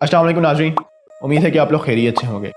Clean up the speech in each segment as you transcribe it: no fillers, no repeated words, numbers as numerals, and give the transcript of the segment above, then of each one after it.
अस्सलाम वालेकुम नाज़रीन, उम्मीद है कि आप लोग खैरियत से होंगे।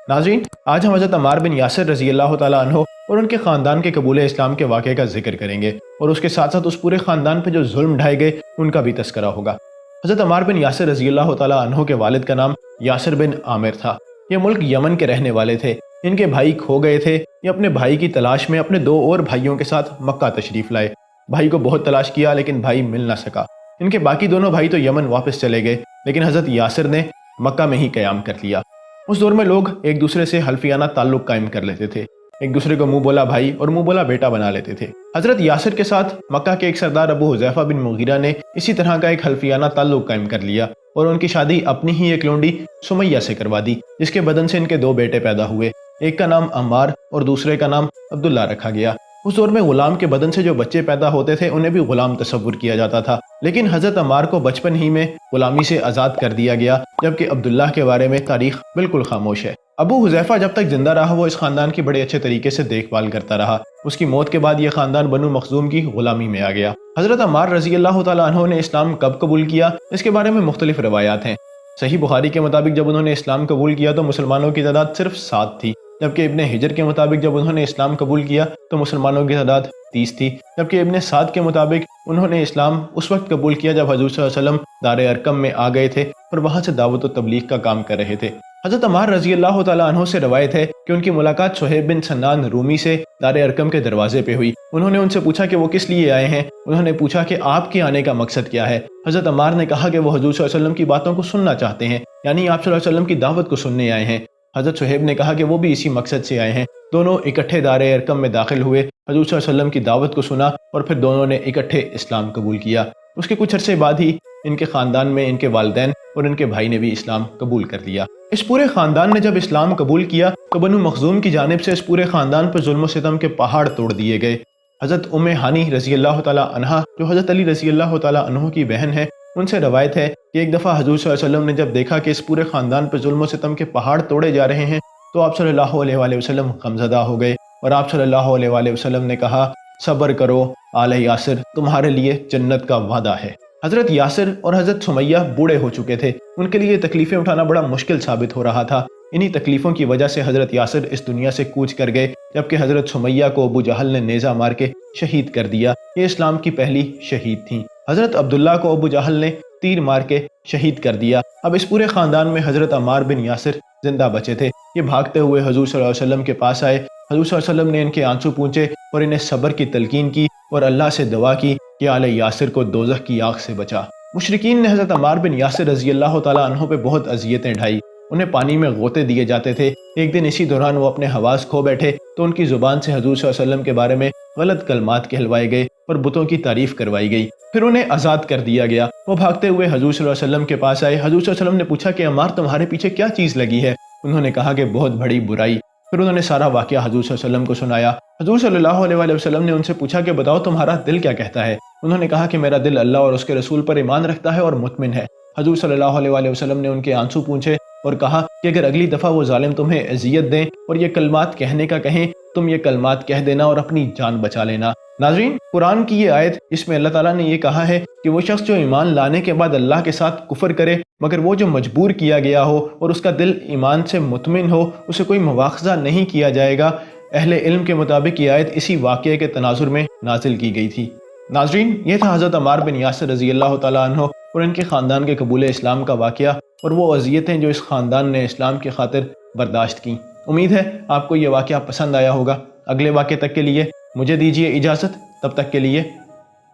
नाज़रीन, आज हम हज़रत अम्मार बिन यासिर रज़ी अल्लाह ताला अन्हो और उनके ख़ानदान के कबूल इस्लाम के वाक़े का जिक्र करेंगे और उसके साथ साथ उस पूरे ख़ानदान पर जो जुल्म ढाए गए उनका भी तस्करा होगा। हज़रत अम्मार बिन यासिर रज़ी अल्लाह ताला अन्हो के वालिद का नाम यासिर बिन आमिर था। ये मुल्क यमन के रहने वाले थे। इनके भाई खो गए थे। ये अपने भाई की तलाश में अपने दो और भाइयों के साथ मक्का तशरीफ़ लाए। भाई को बहुत तलाश किया लेकिन भाई मिल ना सका। इनके बाकी दोनों भाई तो यमन वापस चले गए, लेकिन हज़रत यासिर ने मक्का में ही क़याम कर लिया। उस दौर में लोग एक दूसरे से हल्फियाना ताल्लुक़ कायम कर लेते थे, एक दूसरे को मुंह बोला भाई और मुंह बोला बेटा बना लेते थे। हज़रत यासिर के साथ मक्का के एक सरदार अबू हुज़ैफ़ा बिन मुगीरा ने इसी तरह का एक हल्फियाना ताल्लुक़ कायम कर लिया और उनकी शादी अपनी ही एक लोंडी सुमैया से करवा दी, जिसके बदन से इनके दो बेटे पैदा हुए। एक का नाम अम्मार और दूसरे का नाम अब्दुल्ला रखा गया। उस दौर में गुलाम के बदन से जो बच्चे पैदा होते थे उन्हें भी गुलाम तस्वुर किया जाता था, लेकिन हज़रत अम्मार को बचपन ही में गुलामी से आज़ाद कर दिया गया, जबकि अब्दुल्ला के बारे में तारीख बिल्कुल खामोश है। अबू हुज़ैफ़ा जब तक जिंदा रहा वो इस खानदान की बड़े अच्छे तरीके से देखभाल करता रहा। उसकी मौत के बाद यह खानदान बनु मखज़ूम की गुलामी में आ गया। हज़रत अम्मार रज़ी अल्लाह ताला अन्हो ने इस्लाम कब कबूल किया, इसके बारे में मुख्तलिफ रवायात हैं। सही बुखारी के मुताबिक जब उन्होंने इस्लाम कबूल किया तो मुसलमानों की तादाद सिर्फ 7 थी, जबकि इब्ने हिजर के मुताबिक जब उन्होंने इस्लाम कबूल किया तो मुसलमानों की तादाद 30 थी, जबकि इब्ने साद के मुताबिक उन्होंने इस्लाम उस वक्त कबूल किया जब हज़ूर सल्लल्लाहु अलैहि वसल्लम दारे अरकम में आ गए थे और वहाँ से दावत और तबलीग का काम कर रहे थे। हज़रत अम्मार रज़ी अल्लाह ताला अन्हो से रवायत है कि उनकी मुलाकात सुहैब बिन सन्नान रूमी से दारे अरकम के दरवाजे पे हुई। उन्होंने उनसे पूछा कि वो किस लिए आए हैं। उन्होंने पूछा कि आपके आने का मकसद क्या है। हज़रत अम्मार ने कहा कि वो हज़ूर सल्लल्लाहु अलैहि वसल्लम की बातों को सुनना चाहते हैं, यानी आप सल्लल्लाहु अलैहि वसल्लम की दावत को सुनने आए हैं। हज़रत सुहैब ने कहा कि वो भी इसी मकसद से आए हैं। दोनों इकट्ठे दारे अरकम में दाखिल हुए, हज़ूर सल्लल्लाहु अलैहि वसल्लम की दावत को सुना और फिर दोनों ने इकट्ठे इस्लाम कबूल किया। उसके कुछ अरसे बाद ही इनके ख़ानदान में इनके वालिदैन और इनके भाई ने भी इस्लाम कबूल कर लिया। इस पूरे ख़ानदान ने जब इस्लाम कबूल किया तो बनु मखज़ूम की जानिब से इस पूरे ख़ानदान पर जुल्म सितम के पहाड़ तोड़ दिए गए। हज़रत उम्मे हानी रज़ी अल्लाह ताला अन्हा, जो हज़रत अली रज़ी अल्लाह ताला अन्हु की बहन है, उनसे रवायत है कि एक दफ़ा हज़ूर सल्लल्लाहु अलैहि वसल्लम ने जब देखा कि इस पूरे ख़ानदान पर जुल्म सितम के पहाड़ तोड़े जा रहे हैं तो आप सल्लल्लाहु अलैहि वसल्लम गमज़दा हो गए और आप सल्लल्लाहु अलैहि वसल्लम ने कहा, सब्र करो आले यासिर, तुम्हारे लिए जन्नत का वादा है। हज़रत यासिर और हज़रत सुमैया बूढ़े हो चुके थे, उनके लिए तकलीफ़ें उठाना बड़ा मुश्किल साबित हो रहा था। इन्हीं तकलीफ़ों की वजह से हज़रत यासिर इस दुनिया से कूच कर गए, जबकि हज़रत सुमैया को अबू जहल ने नेज़ा मार के शहीद कर दिया। ये इस्लाम की पहली शहीद थीं। हज़रत अब्दुल्ला को अबू जहल ने तीर मार के शहीद कर दिया। अब इस पूरे ख़ानदान में हज़रत अम्मार बिन यासिर जिंदा बचे थे। ये भागते हुए हज़ूर सल्लल्लाहु अलैहि वसल्लम के पास आए। हज़ूर सल्लल्लाहु अलैहि वसल्लम ने इनके आंसू पूंछे और इन्हें सब्र की तलकीन की और अल्लाह से दुआ की कि आले यासिर को दोज़ख की आग से बचा। मुशरिकीन ने हज़रत अम्मार बिन यासिर रज़ी अल्लाह ताला अन्हो पे बहुत अज़ियतें ढाई। उन्हें पानी में गोते दिए जाते थे। एक दिन इसी दौरान वो अपने हवास खो बैठे तो उनकी ज़ुबान से हज़ूर सल्लल्लाहु अलैहि वसल्लम के बारे में गलत कलमात कहलवाए गए और बुतों की तारीफ़ करवाई गई। फिर उन्हें आज़ाद कर दिया गया। वो भागते हुए हज़ूर सल्लल्लाहु अलैहि वसल्लम के पास आए। हज़ूर सल्लल्लाहु अलैहि वसल्लम ने पूछा कि अम्मार, तुम्हारे पीछे क्या चीज़ लगी है? उन्होंने कहा कि बहुत बड़ी बुराई। फिर उन्होंने सारा वाक़या हज़ूर सल्लल्लाहु अलैहि वसल्लम को सुनाया। हज़ूर सल्लल्लाहु अलैहि वसल्लम ने उनसे पूछा कि बताओ तुम्हारा दिल क्या कहता है? उन्होंने कहा कि मेरा दिल अल्लाह और उसके रसूल पर ईमान रखता है और मुतमिन है। हज़ूर सल्लल्लाहु अलैहि वसल्लम ने उनके आंसू पूंछे और कहा कि अगर अगली दफ़ा वो जालिम तुम्हें अजियत दें और ये कलमात कहने का कहें, तुम ये कलमात कह देना और अपनी जान बचा लेना। नाज़रीन, कुरान की ये आयत, इसमें अल्लाह ताला ने ये कहा है कि वो शख्स जो ईमान लाने के बाद अल्लाह के साथ कुफर करे, मगर वो जो मजबूर किया गया हो और उसका दिल ईमान से मुतमिन हो, उसे कोई मुआखज़ा नहीं किया जाएगा। अहले इल्म के मुताबिक ये आयत इसी वाक़ये के तनाजुर में नाजिल की गई थी। नाज़रीन, ये था हज़रत अम्मार बिन यासिर रज़ी अल्लाह ताला अन्हो और इनके ख़ानदान के कबूल इस्लाम का वाक़या और वो अज़ियतें जो इस ख़ानदान ने इस्लाम की खातिर बर्दाश्त की। उम्मीद है आपको ये वाक़या पसंद आया होगा। अगले वाक़ये तक के लिए मुझे दीजिए इजाज़त। तब तक के लिए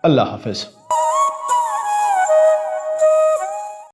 अल्लाह हाफ़िज़।